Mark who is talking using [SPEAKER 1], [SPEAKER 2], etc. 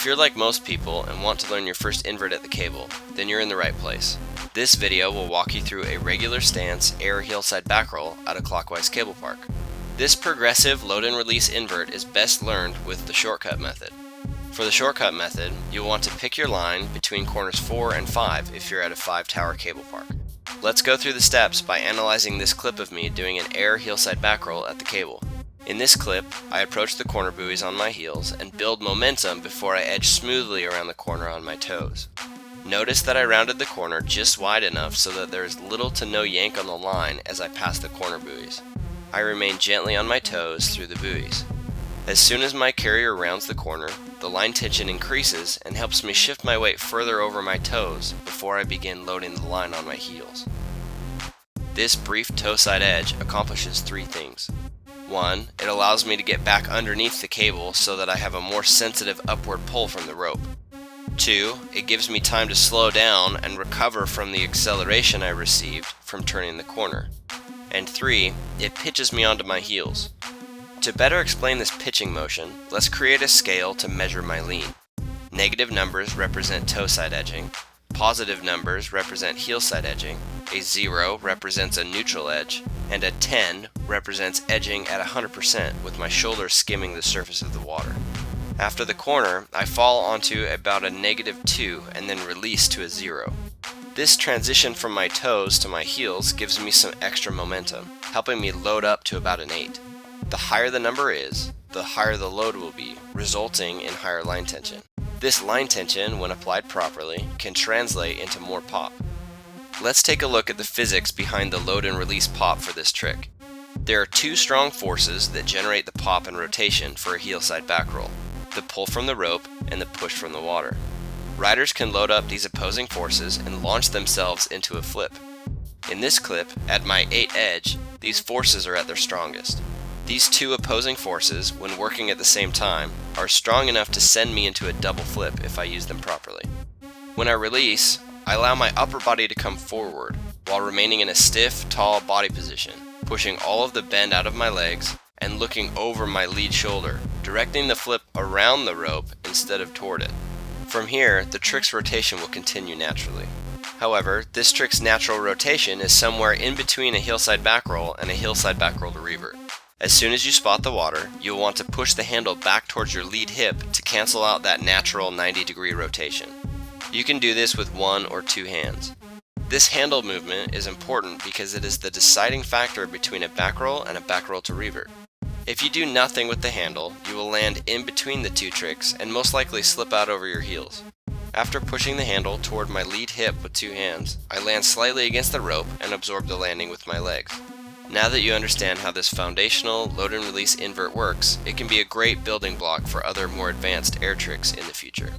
[SPEAKER 1] If you're like most people and want to learn your first invert at the cable, then you're in the right place. This video will walk you through a regular stance air Heelside back roll at a clockwise cable park. This progressive load and release invert is best learned with the shortcut method. For the shortcut method, you'll want to pick your line between corners 4 and 5 if you're at a 5-tower cable park. Let's go through the steps by analyzing this clip of me doing an air Heelside back roll at the cable. In this clip, I approach the corner buoys on my heels and build momentum before I edge smoothly around the corner on my toes. Notice that I rounded the corner just wide enough so that there is little to no yank on the line as I pass the corner buoys. I remain gently on my toes through the buoys. As soon as my carrier rounds the corner, the line tension increases and helps me shift my weight further over my toes before I begin loading the line on my heels. This brief toe side edge accomplishes 3 things. 1. It allows me to get back underneath the cable so that I have a more sensitive upward pull from the rope. 2. It gives me time to slow down and recover from the acceleration I received from turning the corner. And 3. It pitches me onto my heels. To better explain this pitching motion, let's create a scale to measure my lean. Negative numbers represent toe side edging, positive numbers represent heel side edging, a 0 represents a neutral edge, and a 10 represents edging at 100% with my shoulders skimming the surface of the water. After the corner, I fall onto about a -2 and then release to a 0. This transition from my toes to my heels gives me some extra momentum, helping me load up to about an 8. The higher the number is, the higher the load will be, resulting in higher line tension. This line tension, when applied properly, can translate into more pop. Let's take a look at the physics behind the load and release pop for this trick. There are 2 strong forces that generate the pop and rotation for a Heelside back roll: the pull from the rope and the push from the water. Riders can load up these opposing forces and launch themselves into a flip. In this clip, at my 8 edge, these forces are at their strongest. These 2 opposing forces, when working at the same time, are strong enough to send me into a double flip if I use them properly. When I release, I allow my upper body to come forward while remaining in a stiff, tall body position, pushing all of the bend out of my legs and looking over my lead shoulder, directing the flip around the rope instead of toward it. From here, the trick's rotation will continue naturally. However, this trick's natural rotation is somewhere in between a Heelside back roll and a Heelside back roll to revert. As soon as you spot the water, you'll want to push the handle back towards your lead hip to cancel out that natural 90-degree rotation. You can do this with 1 or 2 hands. This handle movement is important because it is the deciding factor between a back roll and a back roll to revert. If you do nothing with the handle, you will land in between the 2 tricks and most likely slip out over your heels. After pushing the handle toward my lead hip with 2 hands, I land slightly against the rope and absorb the landing with my legs. Now that you understand how this foundational load and release invert works, it can be a great building block for other more advanced air tricks in the future.